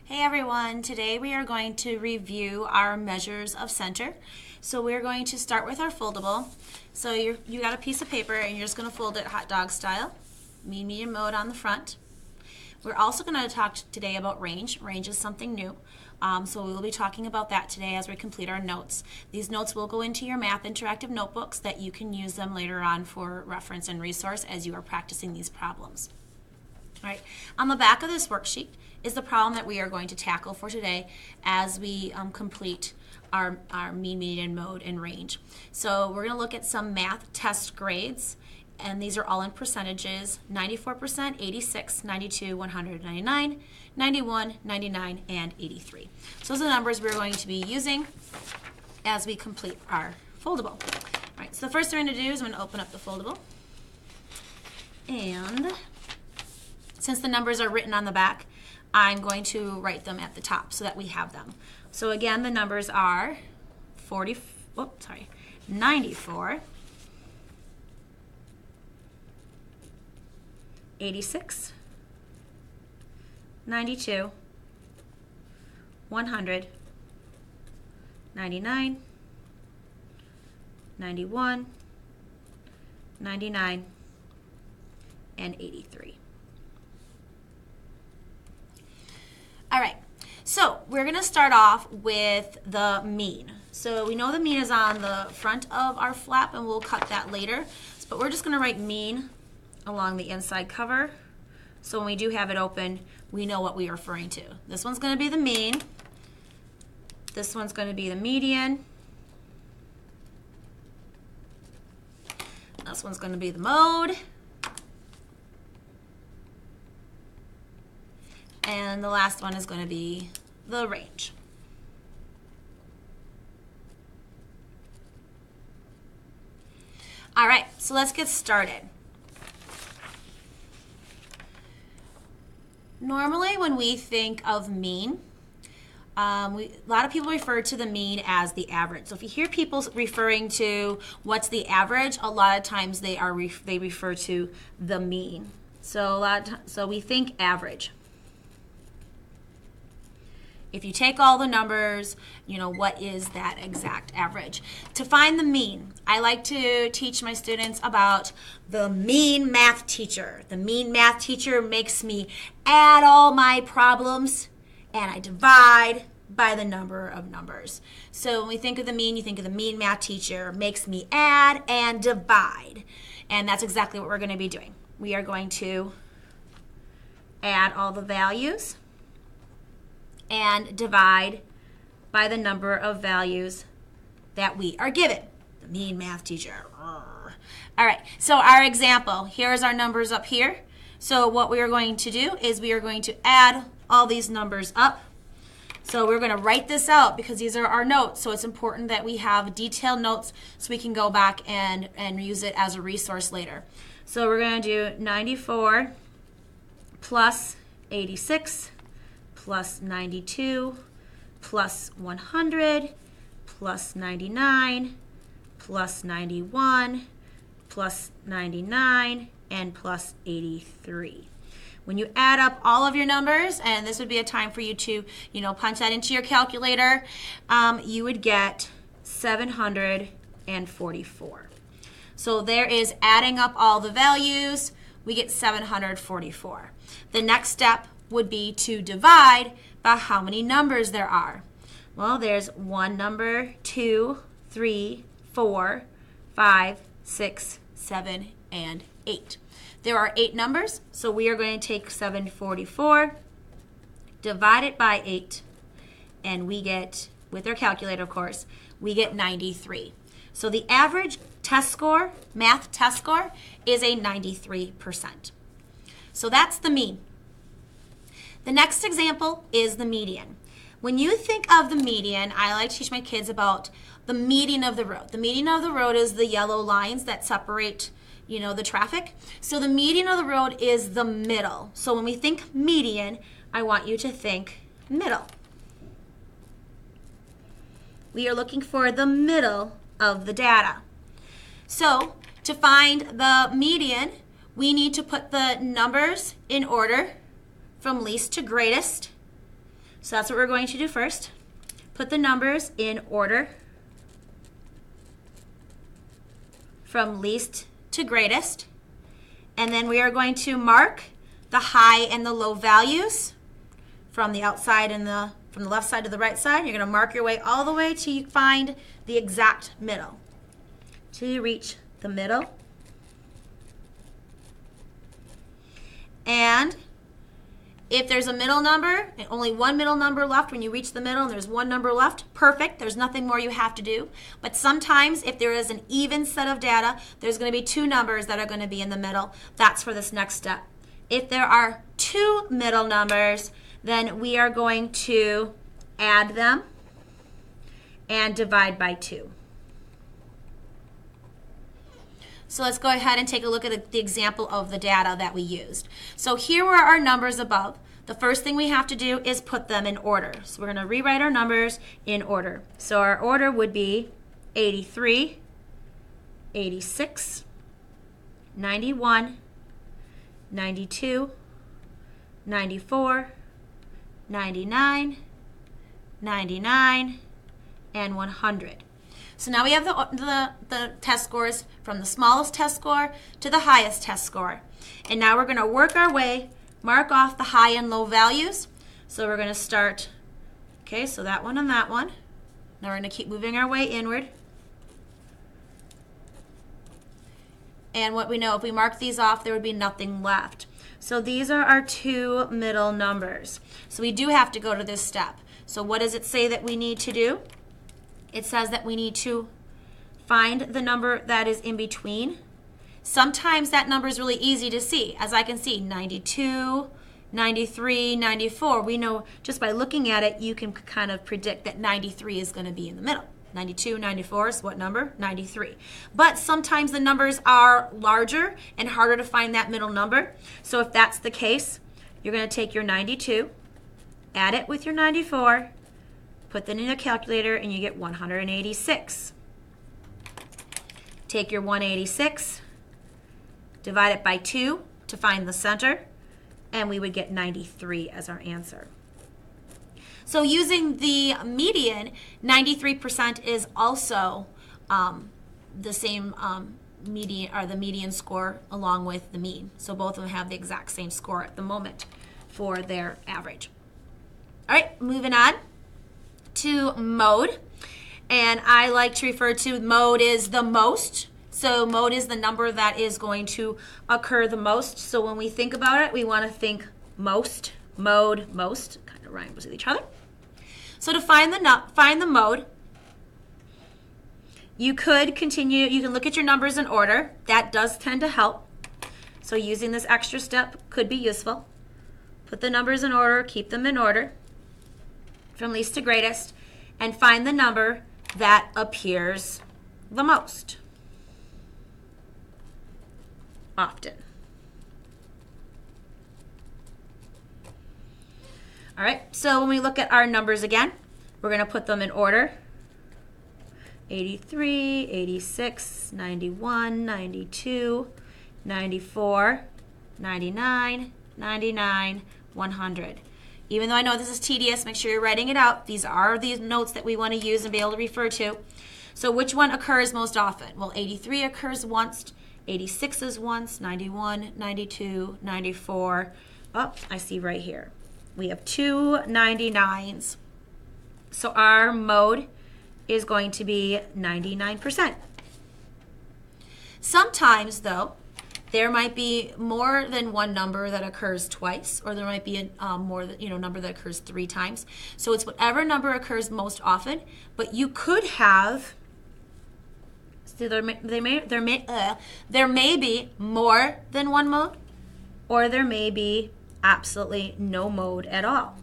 Hey everyone, today we are going to review our measures of center. So we're going to start with our foldable. So you got a piece of paper and you're just going to fold it hot dog style, mean, medium, mode on the front. We're also going to talk today about range. Range is something new. So we will be talking about that today as we complete our notes. These notes will go into your math interactive notebooks that you can use them later on for reference and resource as you are practicing these problems. All right. On the back of this worksheet is the problem that we are going to tackle for today as we complete our mean, median, mode, and range. So we're going to look at some math test grades, and these are all in percentages: 94%, 86, 92, 199, 91, 99, and 83. So those are the numbers we're going to be using as we complete our foldable. All right, so the first thing I'm going to do is I'm going to open up the foldable. And since the numbers are written on the back, I'm going to write them at the top so that we have them. So again, the numbers are 94, 86, 92, 100, 99, 91, 99, and 83. All right, so we're going to start off with the mean. So we know the mean is on the front of our flap, and we'll cut that later. But we're just going to write mean along the inside cover. So when we do have it open, we know what we are referring to. This one's going to be the mean. This one's going to be the median. This one's going to be the mode. And the last one is going to be the range. All right, so let's get started. Normally when we think of mean, a lot of people refer to the mean as the average. So if you hear people referring to what's the average, a lot of times they refer to the mean. So we think average. If you take all the numbers, what is that exact average? To find the mean, I like to teach my students about the mean math teacher. The mean math teacher makes me add all my problems and I divide by the number of numbers. So when we think of the mean, you think of the mean math teacher makes me add and divide. And that's exactly what we're going to be doing. We are going to add all the values and divide by the number of values that we are given. The mean math teacher. All right, so our example, here's our numbers up here. So what we are going to do is we are going to add all these numbers up. So we're going to write this out because these are our notes. So it's important that we have detailed notes so we can go back and use it as a resource later. So we're going to do 94 plus 86 plus 92, plus 100, plus 99, plus 91, plus 99, and plus 83. When you add up all of your numbers, and this would be a time for you to, punch that into your calculator, you would get 744. So there is adding up all the values, we get 744. The next step would be to divide by how many numbers there are. Well, there's one number, 2, 3, 4, 5, 6, 7, and 8. There are 8 numbers, so we are going to take 744, divide it by 8, and we get, with our calculator of course, we get 93. So the average test score, math test score, is a 93%. So that's the mean. The next example is the median. When you think of the median, I like to teach my kids about the median of the road. The median of the road is the yellow lines that separate, the traffic. So the median of the road is the middle. So when we think median, I want you to think middle. We are looking for the middle of the data. So to find the median, we need to put the numbers in order from least to greatest. So that's what we're going to do first. Put the numbers in order from least to greatest. And then we are going to mark the high and the low values from the outside and from the left side to the right side. You're going to mark your way all the way till you find the exact middle. Till you reach the middle. And if there's a middle number, and only one middle number left when you reach the middle and there's one number left, perfect. There's nothing more you have to do. But sometimes if there is an even set of data, there's going to be two numbers that are going to be in the middle. That's for this next step. If there are two middle numbers, then we are going to add them and divide by 2. So let's go ahead and take a look at the example of the data that we used. So here are our numbers above. The first thing we have to do is put them in order. So we're going to rewrite our numbers in order. So our order would be 83, 86, 91, 92, 94, 99, 99, and 100. So now we have the test scores from the smallest test score to the highest test score. And now we're going to work our way, mark off the high and low values. So we're going to start, okay, so that one and that one. Now we're going to keep moving our way inward. And what we know, if we mark these off, there would be nothing left. So these are our two middle numbers. So we do have to go to this step. So what does it say that we need to do? It says that we need to find the number that is in between. Sometimes that number is really easy to see. As I can see, 92, 93, 94. We know just by looking at it, you can kind of predict that 93 is going to be in the middle. 92, 94 is what number? 93. But sometimes the numbers are larger and harder to find that middle number. So if that's the case, you're going to take your 92, add it with your 94, put that in a calculator, and you get 186. Take your 186, divide it by 2 to find the center, and we would get 93 as our answer. So using the median, 93% is also the same median, or the median score along with the mean. So both of them have the exact same score at the moment for their average. All right, moving on to mode. And I like to refer to mode as the most. So mode is the number that is going to occur the most. So when we think about it, we want to think most, mode, most. Kind of rhymes with each other. So to find the mode, you could continue, you can look at your numbers in order. That does tend to help. So using this extra step could be useful. Put the numbers in order, keep them in order from least to greatest, and find the number that appears the most often. All right, so when we look at our numbers again, we're going to put them in order. 83, 86, 91, 92, 94, 99, 99, 100. Even though I know this is tedious, make sure you're writing it out. These are the notes that we want to use and be able to refer to. So which one occurs most often? Well, 83 occurs once, 86 is once, 91, 92, 94. Oh, I see right here. We have two 99s. So our mode is going to be 99%. Sometimes, though, there might be more than one number that occurs twice, or there might be a number that occurs 3 times. So it's whatever number occurs most often, but you could have, so there may be more than one mode, or there may be absolutely no mode at all.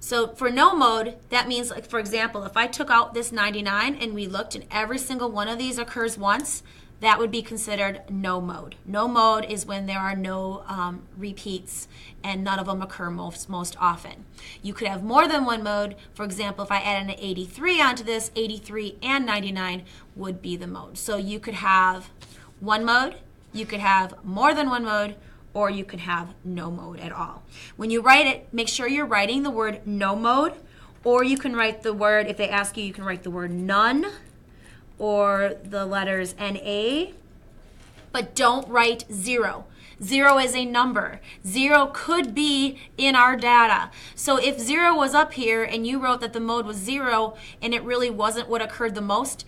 So for no mode, that means, like, for example, if I took out this 99 and we looked and every single one of these occurs once, that would be considered no mode. No mode is when there are no repeats and none of them occur most often. You could have more than one mode. For example, if I added an 83 onto this, 83 and 99 would be the mode. So you could have one mode, you could have more than one mode, or you can have no mode at all. When you write it, make sure you're writing the word no mode, or you can write the word, if they ask you, you can write the word none or the letters NA, but don't write 0. 0 is a number. 0 could be in our data. So if 0 was up here and you wrote that the mode was 0 and it really wasn't what occurred the most,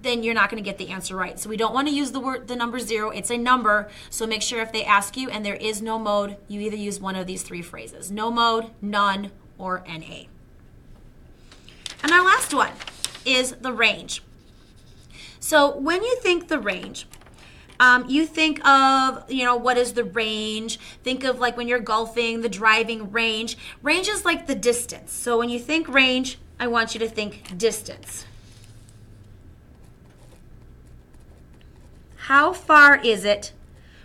then you're not going to get the answer right. So we don't want to use the number 0. It's a number. So make sure if they ask you and there is no mode, you either use one of these 3 phrases. No mode, none, or NA. And our last one is the range. So when you think the range, you think of, what is the range? Think of like when you're golfing, the driving range. Range is like the distance. So when you think range, I want you to think distance. How far is it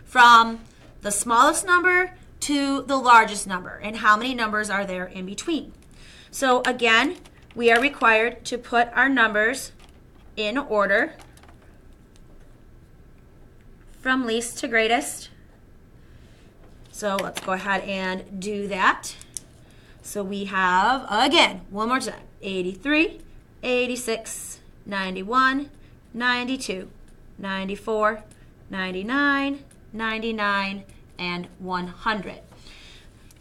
from the smallest number to the largest number? And how many numbers are there in between? So again, we are required to put our numbers in order from least to greatest. So let's go ahead and do that. So we have, again, one more time, 83, 86, 91, 92, 94, 99, 99, and 100.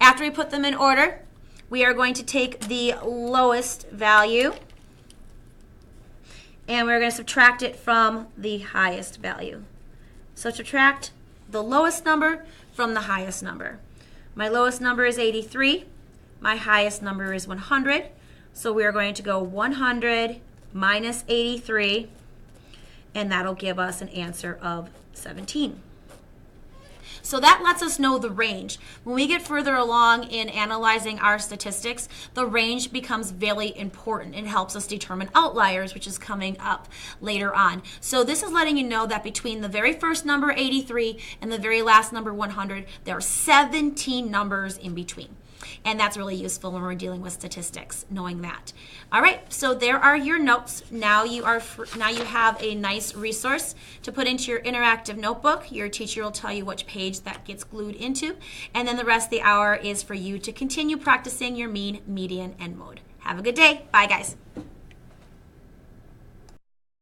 After we put them in order, we are going to take the lowest value and we're going to subtract it from the highest value. So subtract the lowest number from the highest number. My lowest number is 83. My highest number is 100. So we are going to go 100 minus 83, and that'll give us an answer of 17. So that lets us know the range. When we get further along in analyzing our statistics, the range becomes very important. It helps us determine outliers, which is coming up later on. So this is letting you know that between the very first number, 83, and the very last number, 100, there are 17 numbers in between. And that's really useful when we're dealing with statistics, knowing that. All right, so there are your notes. Now you have a nice resource to put into your interactive notebook. Your teacher will tell you which page that gets glued into. And then the rest of the hour is for you to continue practicing your mean, median, and mode. Have a good day. Bye, guys.